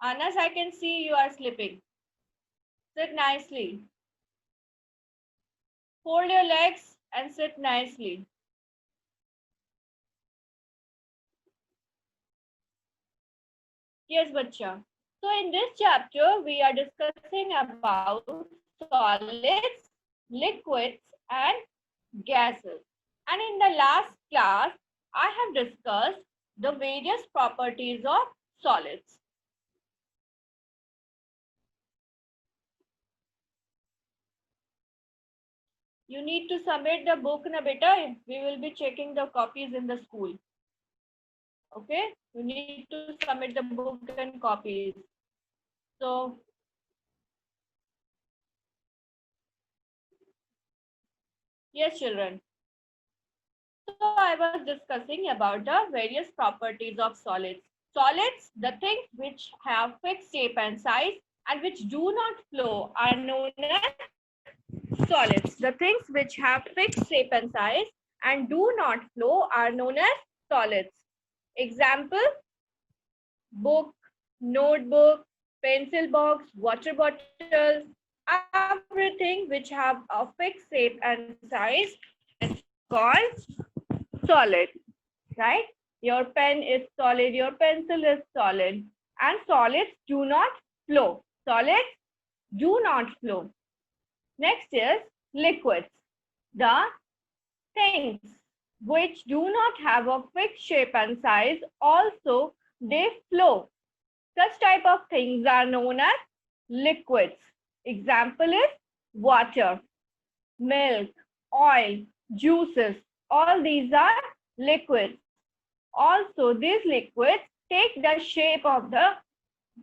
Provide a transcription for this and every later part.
Anas, I can see you are sleeping. Sit nicely. Fold your legs and sit nicely. Yes, bacha. So in this chapter, we are discussing about solids, liquids, and gases. And in the last class, I have discussed the various properties of solids. You need to submit the book, na beta. We will be checking the copies in the school. Okay, you need to submit the book and copies. So yes, children. So I was discussing about the various properties of solids. Solids, the things which have fixed shape and size and which do not flow, are known as solids. The things which have fixed shape and size and do not flow are known as solids. Example, book, notebook, pencil box, water bottle, everything which have a fixed shape and size is called solid, right? Your pen is solid, your pencil is solid, and solids do not flow. Solids do not flow. Next is liquids. The things which do not have a fixed shape and size also they flow. Such type of things are known as liquids. Example is water, milk, oil, juices. All these are liquids. Also, these liquids take the shape of the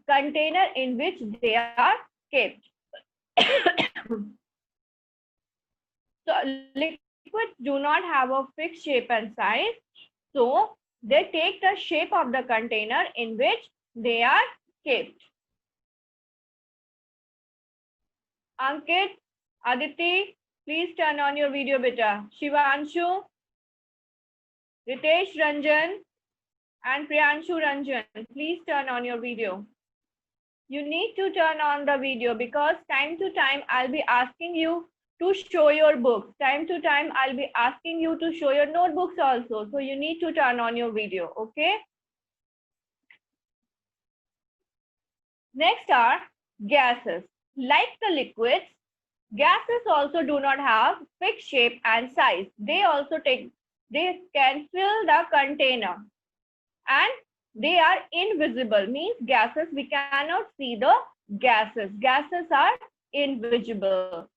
container in which they are kept. So, liquids do not have a fixed shape and size. So, they take the shape of the container in which they are kept. Ankit, Aditi, please turn on your video, beta. Shivanshu, Ritesh Ranjan, and Priyanshu Ranjan, please turn on your video. You need to turn on the video because time to time I'll be asking you to show your books. Time to time I'll be asking you to show your notebooks also. So you need to turn on your video, okay? Next are gases. Like the liquids, gases also do not have fixed shape and size. They can fill the container and they are invisible, means gases, we cannot see the gases. Gases are invisible.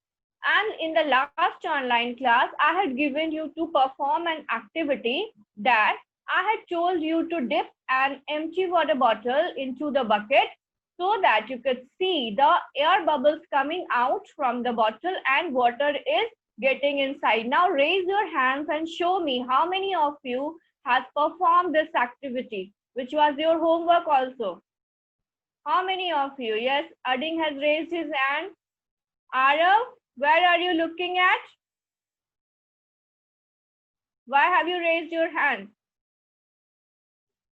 And in the last online class, I had given you to perform an activity that I had told you to dip an empty water bottle into the bucket so that you could see the air bubbles coming out from the bottle and water is getting inside. Now raise your hands and show me how many of you has performed this activity, which was your homework also. How many of you? Yes, Ading has raised his hand. Arav, where are you looking at? Why have you raised your hand?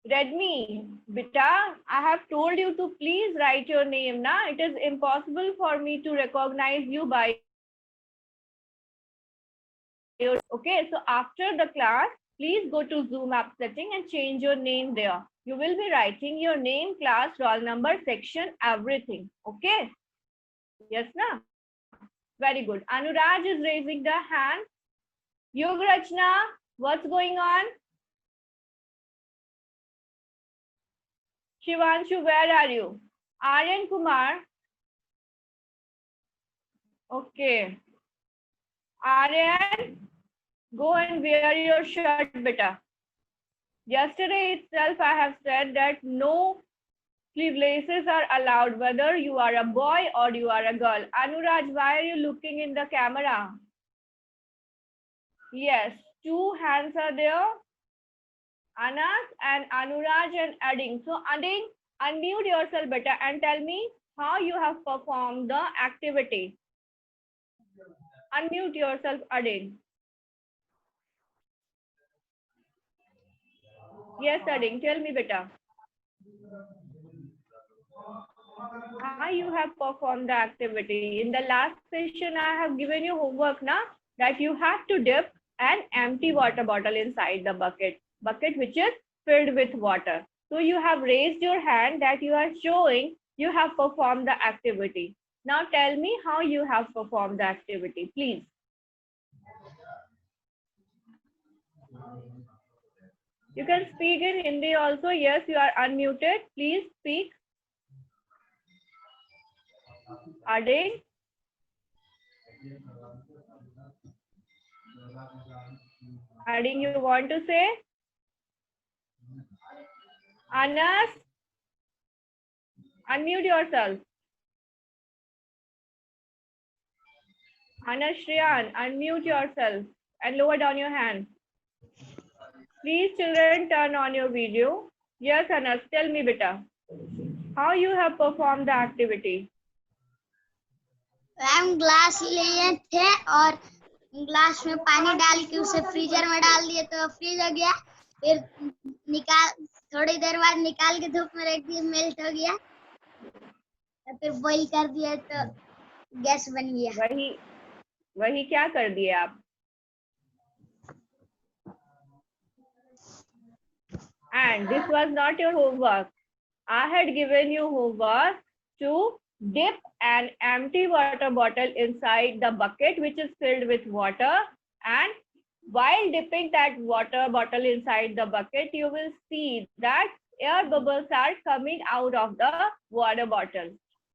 Redmi, beta, I have told you to please write your name. Na? It is impossible for me to recognize you by your. Okay, so after the class, please go to Zoom app setting and change your name there. You will be writing your name, class, roll number, section, everything. Okay? Yes, na? Very good. Anuraj is raising the hand. Yogarachna, what's going on? Shivanshu, where are you? Aryan Kumar. Okay. Aryan, go and wear your shirt, beta. Yesterday itself, I have said that no sleevelesses are allowed, whether you are a boy or you are a girl. Anuraj, why are you looking in the camera? Yes, two hands are there. Anas and Anuraj and Ading. So Ading, unmute yourself better and tell me how you have performed the activity. Unmute yourself, Ading. Yes, Ading, tell me better. Now you have performed the activity. In the last session, I have given you homework now that you have to dip an empty water bottle inside the bucket which is filled with water. So you have raised your hand that you are showing you have performed the activity. Now tell me how you have performed the activity, please. You can speak in Hindi also. Yes, you are unmuted. Please speak. Ading. Ading, you want to say? Anas, unmute yourself. Anas Shriyan, unmute yourself and lower down your hand. Please, children, turn on your video. Yes, Anas, tell me, beta, how you have performed the activity? हम glass लिए थे और glass में पानी डाल के उसे freezer में डाल दिए तो फ्रीज हो गया। फिर थोड़ी देर बाद निकाल के धूप में रख दिए, मेल्ट हो गया। फिर बॉईल कर दिए तो गैस बन गया। वही क्या कर दिए आप? And this was not your homework. I had given you homework to dip an empty water bottle inside the bucket which is filled with water, and while dipping that water bottle inside the bucket, you will see that air bubbles are coming out of the water bottle.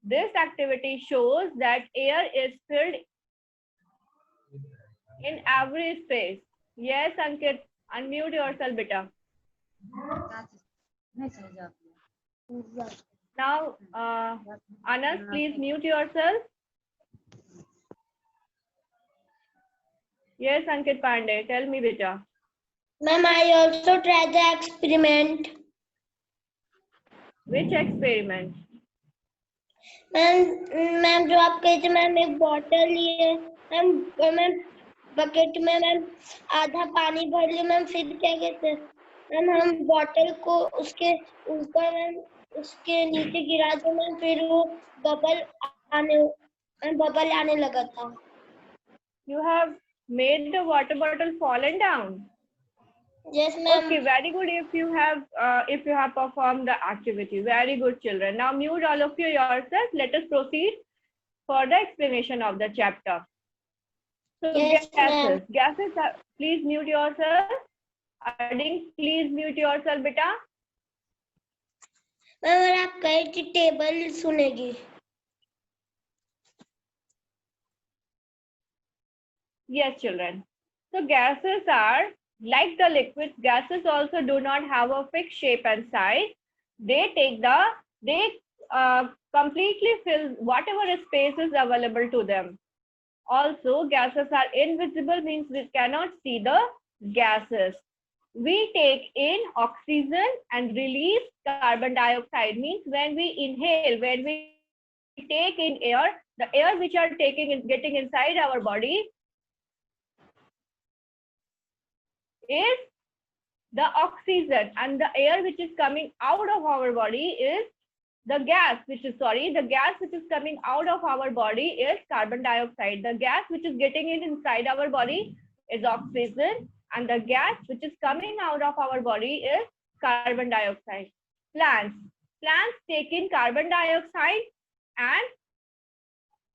This activity shows that air is filled in every space. Yes, Ankit, unmute yourself, beta. Now, Anas, please mute yourself. Yes, Ankit Pandey, tell me, beta. Ma'am, I also tried the experiment. Which experiment? Ma'am जो आप कहे थे ma'am, एक bottle लिए ma'am bucket में ma'am आधा पानी भर लिए मैम, फिर क्या कहते हैं मैम, हम बॉटल को उसके ऊपर मैम उसके नीचे गिरा दो मैम, फिर वो बबल आने लगा था। You have made the water bottle fallen down? Yes, ma'am. Okay, very good. If you have performed the activity, very good, children. Now mute all of you yourself. Let us proceed for the explanation of the chapter. So yes, gases. Please mute yourself. Ading, please mute yourself, beta. Ma'am आप कहे कि table सुनेगी। Yes, children. So gases are like the liquids. Gases also do not have a fixed shape and size. They completely fill whatever space is available to them. Also, gases are invisible, means we cannot see the gases. We take in oxygen and release carbon dioxide, means when we inhale, when we take in air, the air which are getting inside our body is the oxygen, and the air which is coming out of our body is the gas which is coming out of our body is carbon dioxide. The gas which is getting inside our body is oxygen, and the gas which is coming out of our body is carbon dioxide. Plants take in carbon dioxide and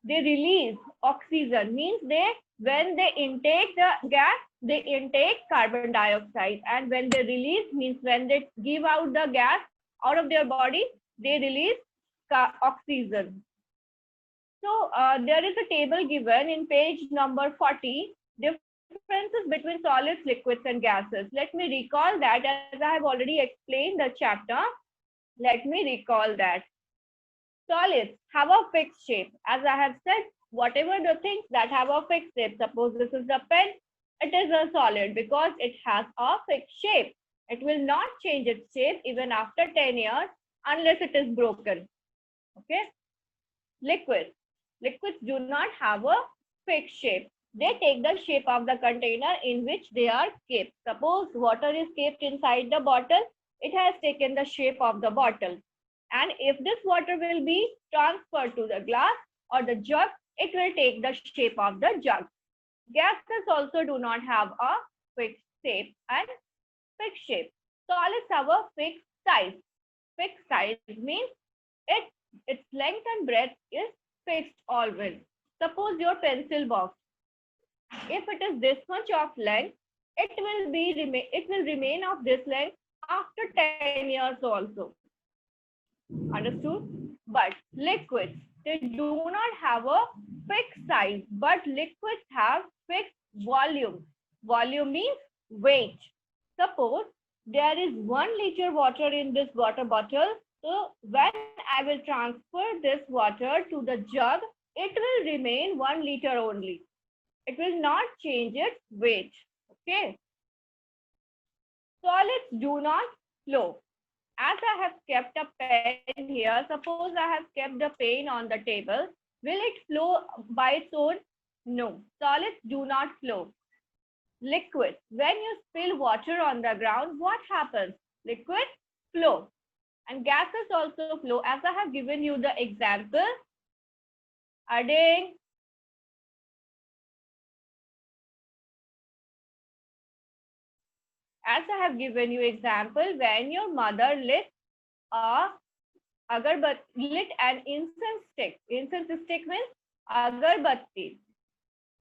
they release oxygen, means when they intake the gas, they intake carbon dioxide, and when they release, means when they give out the gas out of their body, they release oxygen. So there is a table given in page number 40, differences between solids, liquids and gases. Let me recall that, as I have already explained the chapter. Let me recall that. Solids have a fixed shape. As I have said, whatever the things that have a fixed shape, suppose this is the pen, it is a solid because it has a fixed shape. It will not change its shape even after 10 years unless it is broken. Okay. Liquids do not have a fixed shape. They take the shape of the container in which they are kept. Suppose water is kept inside the bottle, it has taken the shape of the bottle. And if this water will be transferred to the glass or the jug, it will take the shape of the jug. Gases also do not have a fixed shape and fixed shape. Solids have a fixed size. Fixed size means its length and breadth is fixed always. Suppose your pencil box. If it is this much of length, it will remain of this length after 10 years also. Understood? But liquids, they do not have a fixed size, but liquids have fixed volume. Volume means weight. Suppose there is 1 liter water in this water bottle. So when I will transfer this water to the jug, it will remain 1 liter only. It will not change its weight. Okay. Solids do not flow. As I have kept a pen here, suppose I have kept the pen on the table, will it flow by its own? No, solids do not flow. Liquids, when you spill water on the ground, what happens? Liquids flow. And gases also flow. As I have given you the example, adding as I have given you example, when your mother lit an incense stick. Incense stick means agarbatti.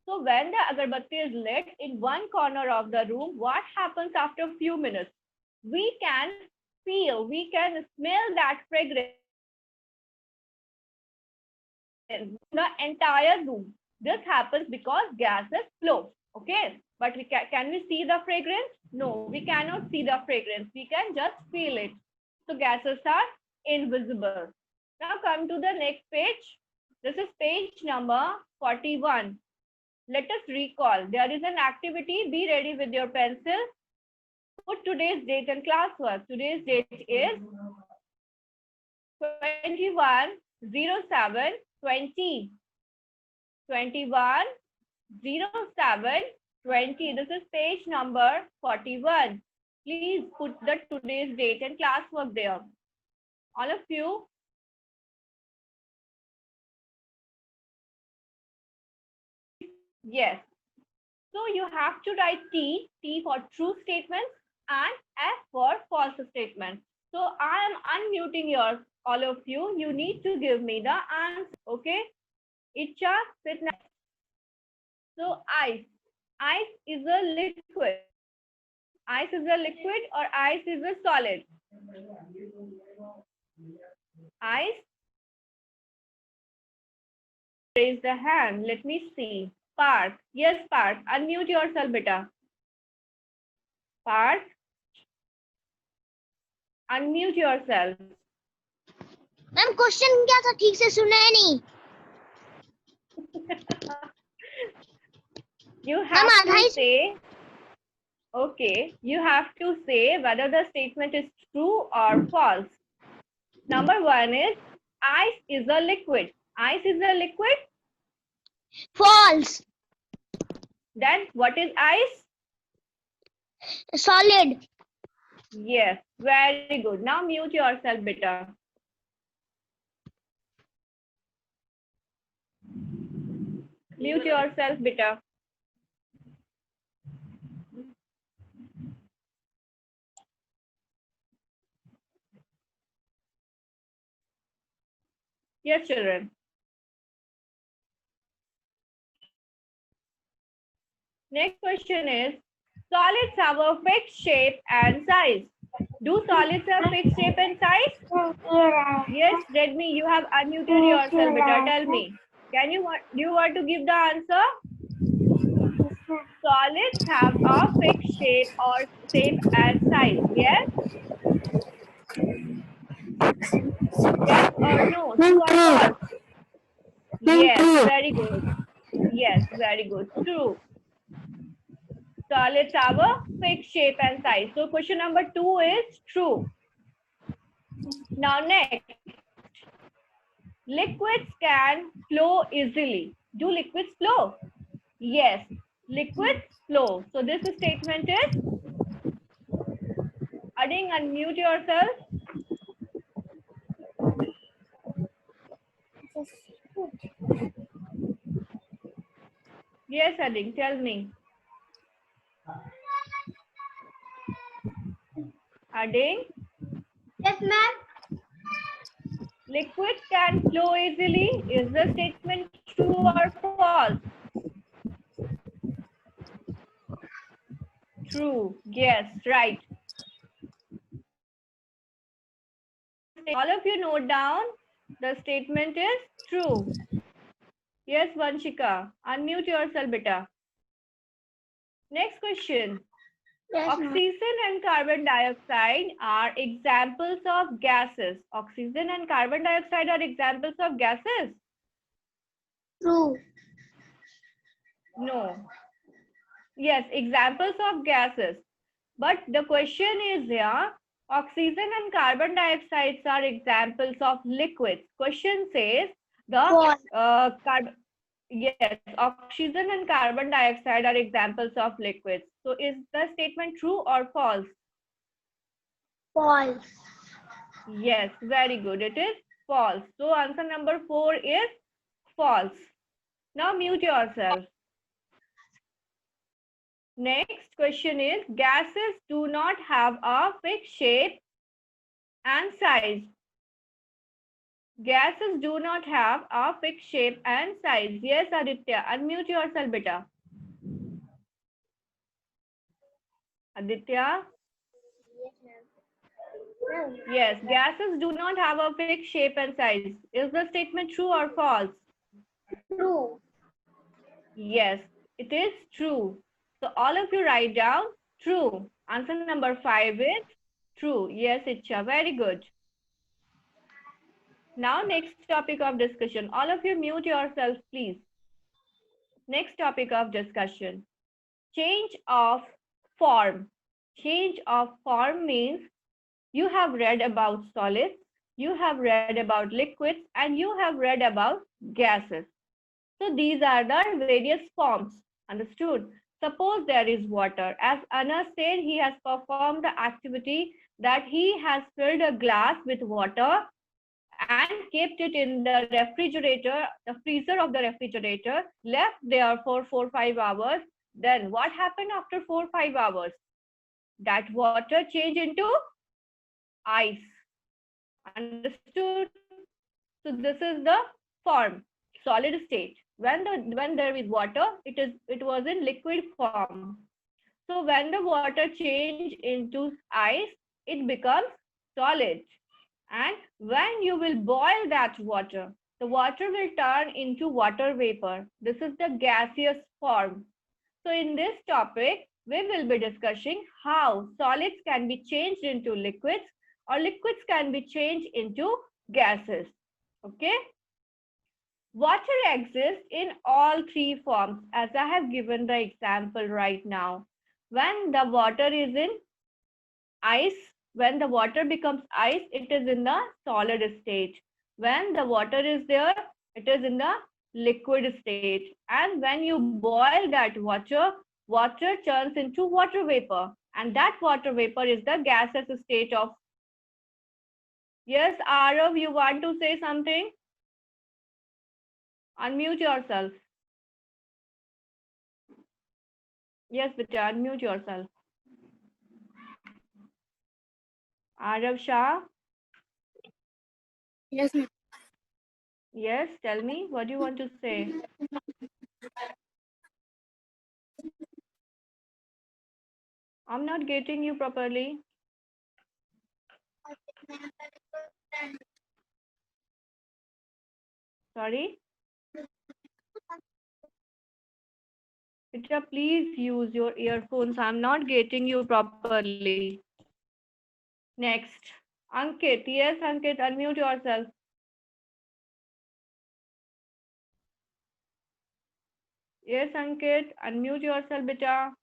So when the agarbatti is lit in one corner of the room, what happens after a few minutes? We can smell that fragrance in the entire room. This happens because gases flow. Okay, but can we see the fragrance? No, we cannot see the fragrance. We can just feel it. So gases are invisible. Now come to the next page. This is page number 41. Let us recall. There is an activity. Be ready with your pencil. Put today's date and classwork. Today's date is 21/07/20. 21/07/20. This is page number 41. Please put the today's date and classwork there. All of you. Yes. So you have to write T for true statements and F for false statements. So I am unmuting all of you. You need to give me the answer. Okay. Icha, sit next. So ice. Ice is a liquid. Ice is a liquid or ice is a solid? Ice. Raise the hand. Let me see. Parth. Yes, Parth. Unmute yourself, beta. Parth. Unmute yourself. Ma'am question क्या था ठीक से सुना है नहीं. You have to say, okay, you have to say whether the statement is true or false. Number 1 is ice is a liquid. Ice is a liquid? False. Then what is ice? Solid. Yes, very good. Now mute yourself, beta. Mute yourself, beta. Yes, children. Next question is, solids have a fixed shape and size. Do solids have fixed shape and size? Yes, Redmi, you have unmuted yourself, beta. Tell me. Do you want to give the answer? Solids have a fixed shape and size. Yes? Yes or no? True or false? Yes, very good. Yes, very good. True. Solids have a fixed shape and size. So question number 2 is true. Now next. Liquids can flow easily. Do liquids flow? Yes, liquids flow. So this statement is, Ading, unmute yourself. Yes, Ading, tell me. Ading, Yes, ma'am. liquids can flow easily. Is the statement true or false? True. Yes, right. All of you note down. The statement is true. Yes, Vanshika. Unmute yourself, beta. Next question. Yes, ma'am. Oxygen and carbon dioxide are examples of gases. Oxygen and carbon dioxide are examples of gases? True. No. Yes, examples of gases. But the question is here, oxygen and carbon dioxide are examples of liquids. Question says False. yes, oxygen and carbon dioxide are examples of liquids. So is the statement true or false? False. Yes, very good. It is false. So answer number 4 is false. Now mute yourself. Next question is, gases do not have a fixed shape and size. Gases do not have a fixed shape and size. Yes, Aditya, unmute yourself, beta. Aditya? Yes, gases do not have a fixed shape and size. Is the statement true or false? True. Yes, it is true. So all of you write down true. Answer number 5 is true. Yes, Icha, very good. Now next topic of discussion. All of you mute yourselves, please. Next topic of discussion. Change of form. Change of form means you have read about solids, you have read about liquids, and you have read about gases. So these are the various forms. Understood? Suppose there is water. As Anas said, he has performed the activity that he has filled a glass with water and kept it in the refrigerator, the freezer of the refrigerator, left there for 4-5 hours. Then what happened after 4-5 hours? That water changed into ice. Understood? So this is the form, solid state. When there is water, it was in liquid form. So when the water change into ice, it becomes solid. And when you will boil that water, the water will turn into water vapor. This is the gaseous form. So in this topic, we will be discussing how solids can be changed into liquids or liquids can be changed into gases. Okay. Water exists in all three forms, as I have given the example right now. When the water is in ice, when the water becomes ice, it is in the solid state. When the water is there, it is in the liquid state. And when you boil that water, water turns into water vapor. And that water vapor is the gaseous state of. Yes, Arav, you want to say something? Unmute yourself. Yes, beta, unmute yourself. Arav Shah? Yes, ma'am. Yes, tell me, what do you want to say? I'm not getting you properly. Sorry? Beta, please use your earphones. I'm not getting you properly. Next. Ankit. Yes, Ankit, unmute yourself. Yes, Ankit, unmute yourself, beta.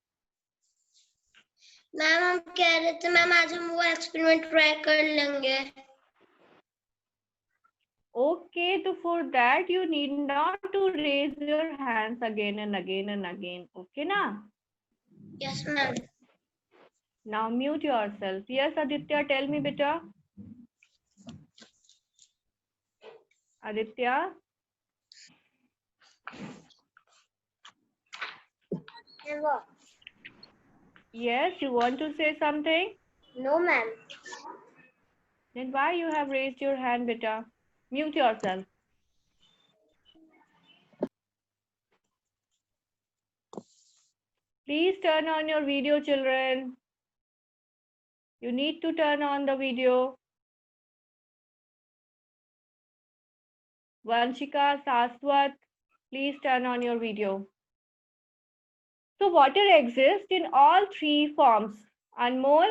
Ma'am हम कह रहे थे ma'am आज हम वो experiment try कर लेंगे. Okay, so for that you need not to raise your hands again and again and again. Okay, na? Yes, ma'am. Now mute yourself. Yes, Aditya, tell me, beta. Aditya? Never. Yes, you want to say something? No, ma'am. Then why you have raised your hand, beta? Mute yourself. Please turn on your video, children. You need to turn on the video. Vanshika, Saswat, please turn on your video. So water exists in all three forms. Anmol,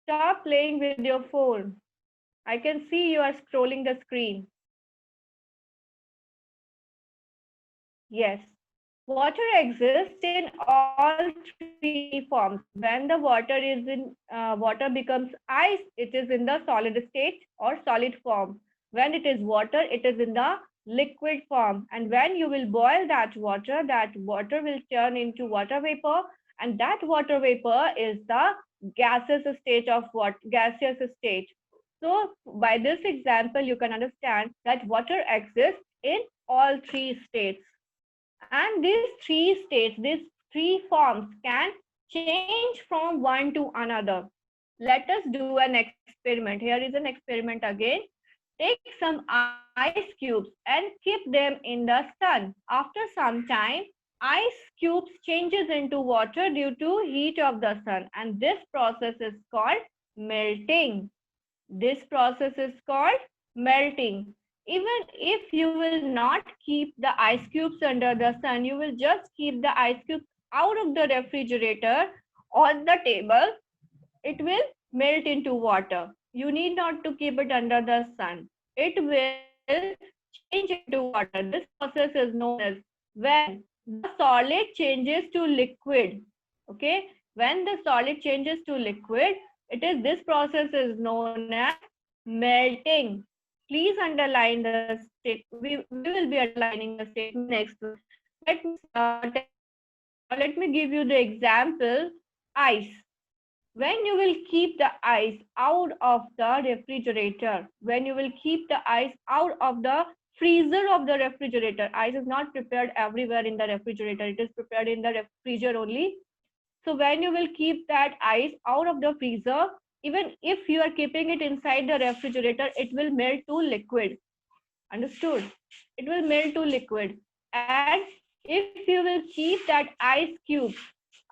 stop playing with your phone. I can see you are scrolling the screen. Yes. Water exists in all three forms. When the water becomes ice, it is in the solid state or solid form. When it is water, it is in the liquid form. And when you will boil that water will turn into water vapor, and that water vapor is the gaseous state of gaseous state. So by this example, you can understand that water exists in all three states. And these three states, these three forms can change from one to another. Let us do an experiment. Here is an experiment again. Take some ice cubes and keep them in the sun. After some time, ice cubes changes into water due to heat of the sun, and this process is called melting. This process is called melting. Even if you will not keep the ice cubes under the sun, you will just keep the ice cubes out of the refrigerator on the table, it will melt into water. You need not to keep it under the sun. It will change into water. This process is known as when the solid changes to liquid. Okay, when the solid changes to liquid, this process is known as melting. Please underline the state. We will be underlining the statement next. Let me give you the example. Ice. When you will keep the ice out of the refrigerator, when you will keep the ice out of the freezer of the refrigerator, ice is not prepared everywhere in the refrigerator, it is prepared in the freezer only. So when you will keep that ice out of the freezer, even if you are keeping it inside the refrigerator, it will melt to liquid. Understood? It will melt to liquid. And if you will keep that ice cubes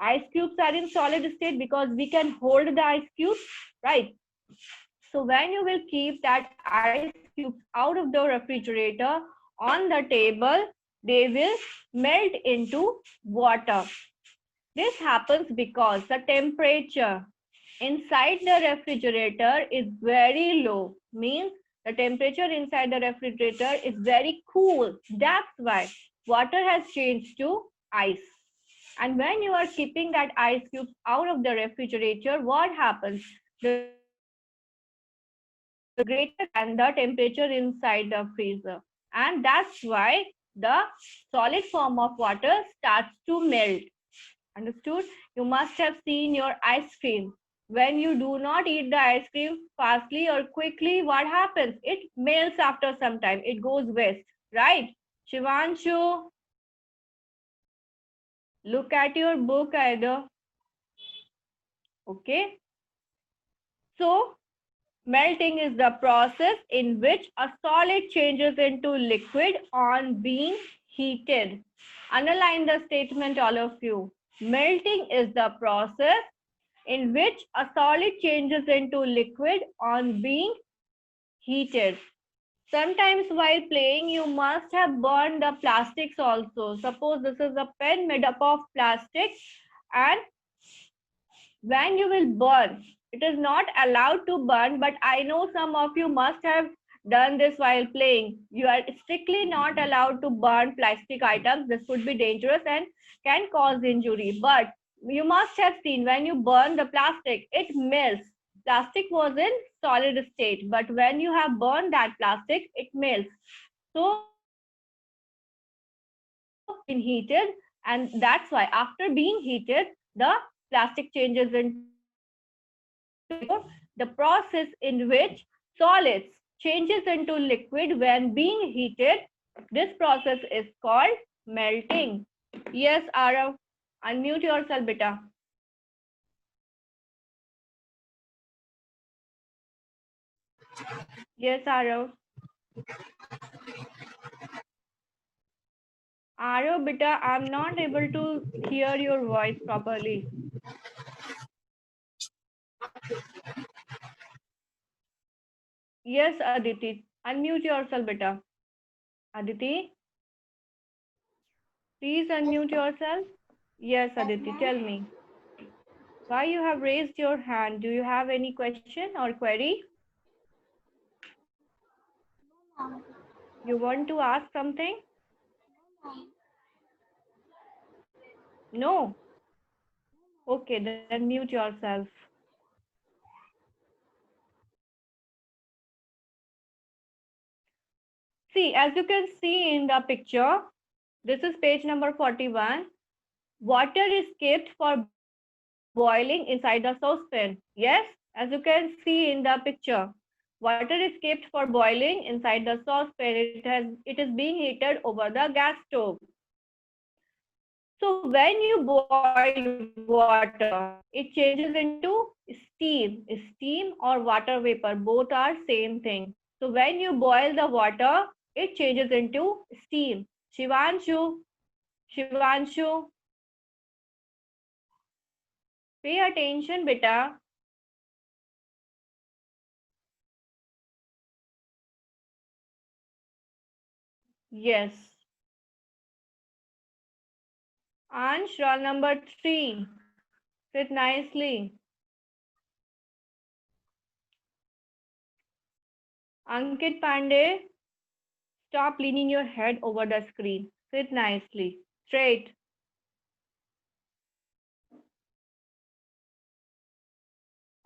are in solid state because we can hold the ice cubes, right? So when you will keep that ice cubes out of the refrigerator on the table, they will melt into water. This happens because the temperature inside the refrigerator is very low, means the temperature inside the refrigerator is very cool. That's why water has changed to ice. And when you are keeping that ice cubes out of the refrigerator, what happens? The greater than the temperature inside the freezer. And that's why the solid form of water starts to melt. Understood? You must have seen your ice cream. When you do not eat the ice cream fastly or quickly, what happens? It melts after some time. It goes west, right? Shivanshu, look at your book either. Okay. So, melting is the process in which a solid changes into liquid on being heated. Underline the statement, all of you. Melting is the process in which a solid changes into liquid on being heated. Sometimes while playing, you must have burned the plastics also. Suppose this is a pen made up of plastic, and when you will burn, it is not allowed to burn, but I know some of you must have done this while playing. You are strictly not allowed to burn plastic items. This would be dangerous and can cause injury. But you must have seen when you burn the plastic, it melts. Plastic was in solid state, but when you have burned that plastic, it melts. So been heated, and that's why after being heated, the plastic changes into the process in which solids changes into liquid when being heated. This process is called melting. Yes, Arav, unmute yourself, beta. Yes, Arav. Arav, beta, I'm not able to hear your voice properly. Yes, Aditi, unmute yourself, beta. Aditi, please unmute yourself. Yes, Aditi, tell me. Why you have raised your hand? Do you have any question or query? You want to ask something? No? Okay, then mute yourself. See, as you can see in the picture, this is page number 41. Water is kept for boiling inside the saucepan. Yes, as you can see in the picture, water is kept for boiling inside the saucepan. It is being heated over the gas stove. So when you boil water, it changes into steam. Steam or water vapor, both are same thing. So when you boil the water, it changes into steam. Shivanshu, Shivanshu, pay attention, beta. Yes. Ansh, roll number 3. Sit nicely. Ankit Pandey, stop leaning your head over the screen. Sit nicely. Straight.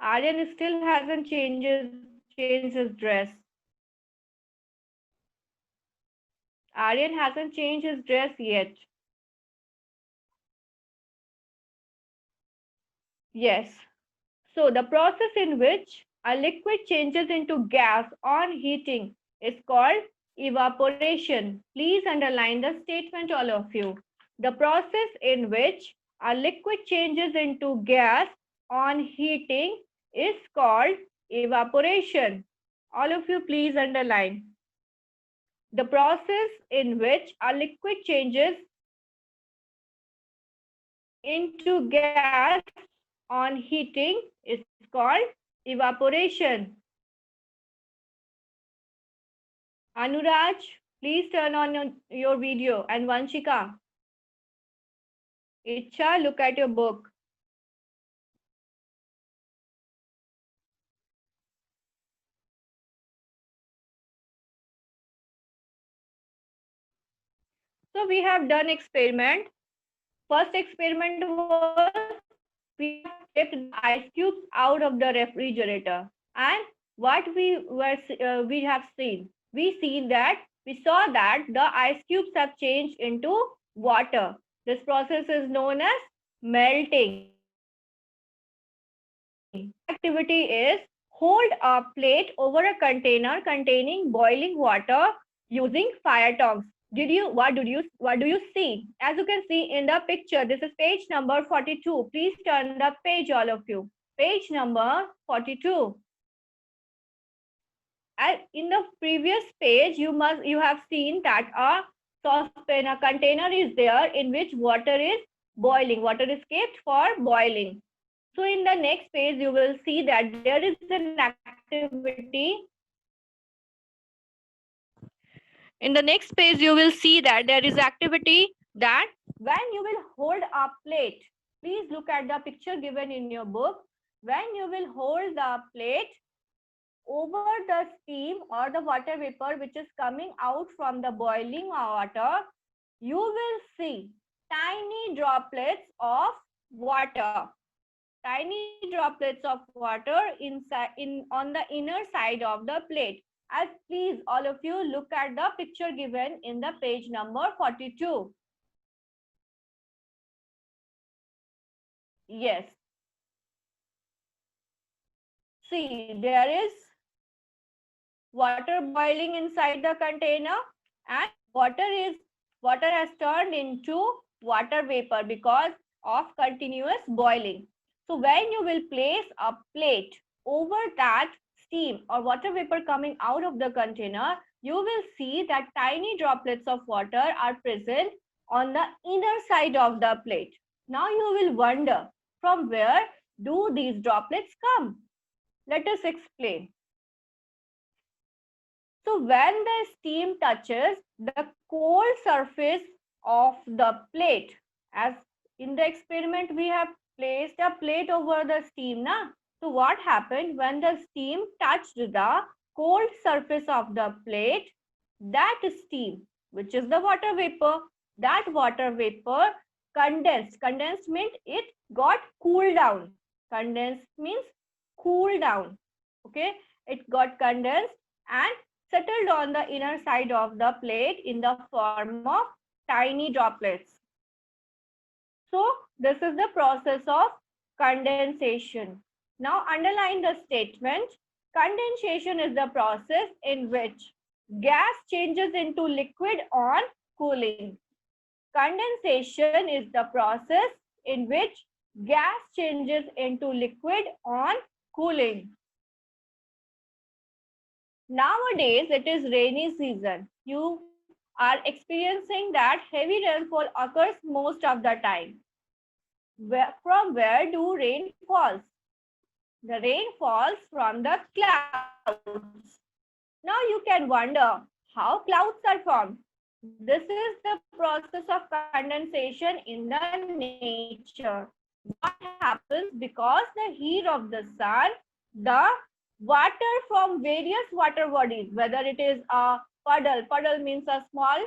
Aryan still hasn't changed his dress. Aryan hasn't changed his dress yet. Yes. So the process in which a liquid changes into gas on heating is called evaporation. Please underline the statement, all of you. The process in which a liquid changes into gas on heating is called evaporation. All of you, please underline. The process in which a liquid changes into gas on heating is called evaporation. Anuraj, please turn on your video. And Vanshika, Icha, look at your book. So we have done experiment. First experiment was we have kept the ice cubes out of the refrigerator. And what we have seen? We saw that the ice cubes have changed into water. This process is known as melting. Activity is hold a plate over a container containing boiling water using fire tongs. What do you see? As you can see in the picture, this is page number 42. Please turn the page, all of you. Page number 42. And in the previous page, you have seen that a saucepan, a container is there in which water is boiling. Water is kept for boiling. So in the next page, you will see that there is an activity. In the next page, you will see that there is activity that when you will hold a plate, please look at the picture given in your book. When you will hold the plate over the steam or the water vapor which is coming out from the boiling water, you will see tiny droplets of water. Tiny droplets of water on the inner side of the plate. As please all of you look at the picture given in the page number 42. Yes. See, there is water boiling inside the container and water is Water has turned into water vapor because of continuous boiling. So when you will place a plate over that steam or water vapor coming out of the container, you will see that tiny droplets of water are present on the inner side of the plate. Now you will wonder, from where do these droplets come? Let us explain. So when the steam touches the cold surface of the plate, as in the experiment we have placed a plate over the steam, na? So what happened when the steam touched the cold surface of the plate? That steam, which is the water vapor, that water vapor condensed. Condensed means it got cooled down. Condensed means cool down. Okay, it got condensed and settled on the inner side of the plate in the form of tiny droplets. So this is the process of condensation. Now underline the statement. Condensation is the process in which gas changes into liquid on cooling. Condensation is the process in which gas changes into liquid on cooling. Nowadays, it is rainy season. You are experiencing that heavy rainfall occurs most of the time. From where do rain falls? The rain falls from the clouds. Now you can wonder how clouds are formed. This is the process of condensation in the nature. What happens because the heat of the sun, the water from various water bodies, whether it is a puddle means a small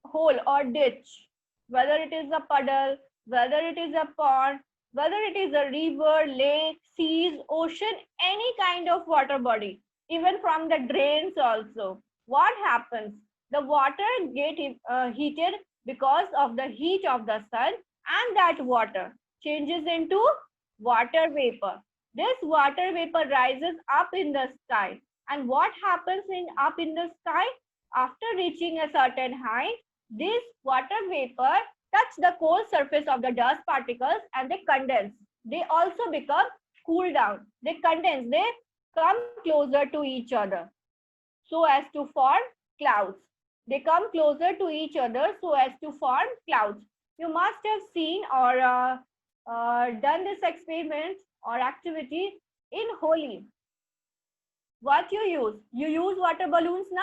hole or ditch, whether it is a puddle, whether it is a pond, whether it is a river, lake, seas, ocean, any kind of water body, even from the drains also. What happens? The water get heated because of the heat of the sun, and that water changes into water vapor. This water vapor rises up in the sky. And what happens up in the sky? After reaching a certain height, this water vapor touch the cold surface of the dust particles and they condense. They also become cool down. They condense. They come closer to each other so as to form clouds. They come closer to each other so as to form clouds. You must have seen or done this experiment or activity in Holi. What you use? You use water balloons, na?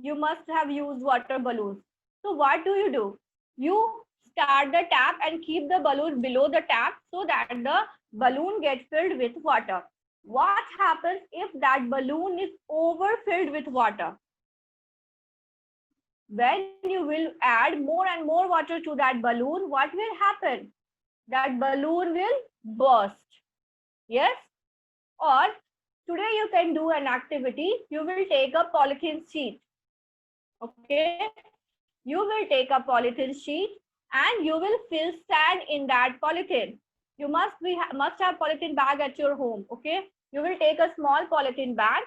You must have used water balloons. So what do? You start the tap and keep the balloon below the tap so that the balloon gets filled with water. What happens if that balloon is overfilled with water? When you will add more and more water to that balloon, what will happen? That balloon will burst. Yes? Or today you can do an activity. You will take a polythene sheet. Okay? You will take a polythene sheet and you will fill sand in that polythene. You must have polythene bag at your home. Okay? You will take a small polythene bag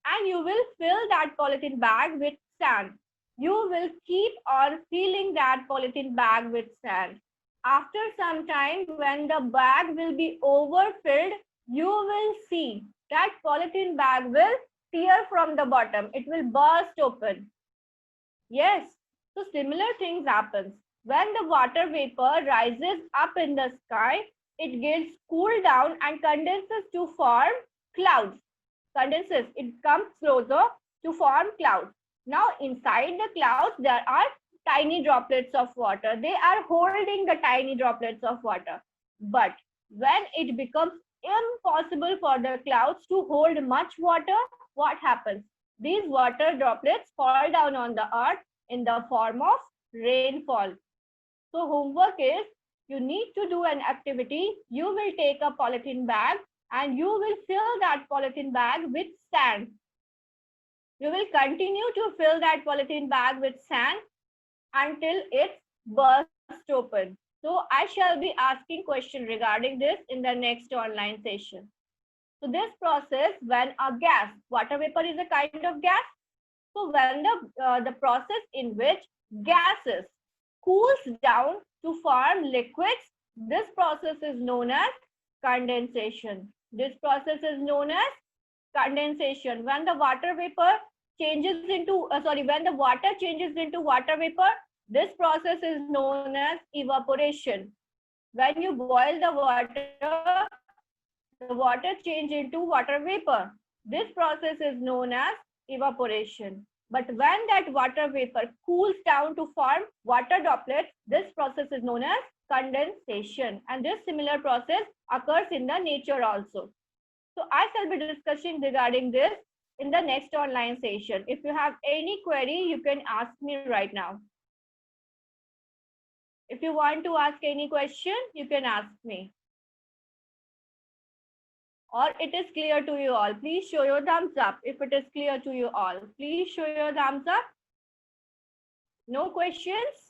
and you will fill that polythene bag with sand. You will keep on filling that polythene bag with sand. After some time, when the bag will be overfilled, you will see that polythene bag will tear from the bottom. It will burst open. Yes. So similar things happens. When the water vapor rises up in the sky, it gets cooled down and condenses to form clouds. Condenses. It comes closer to form clouds. Now inside the clouds, there are tiny droplets of water. They are holding the tiny droplets of water. But when it becomes impossible for the clouds to hold much water, what happens? These water droplets fall down on the earth in the form of rainfall. So homework is, you need to do an activity. You will take a polythene bag and you will fill that polythene bag with sand. You will continue to fill that polythene bag with sand until it bursts open. So I shall be asking questions regarding this in the next online session. So this process, when a gas, water vapor is a kind of gas. So when the process in which gases cools down to form liquids. This process is known as condensation. This process is known as condensation. When the water vapor changes into, when the water changes into water vapor, this process is known as evaporation. When you boil the water change into water vapor. This process is known as evaporation. But when that water vapor cools down to form water droplets, this process is known as condensation. And this similar process occurs in the nature also. So I shall be discussing regarding this in the next online session. If you have any query, you can ask me right now. If you want to ask any question, you can ask me. Or it is clear to you all. Please show your thumbs up if it is clear to you all. Please show your thumbs up. No questions?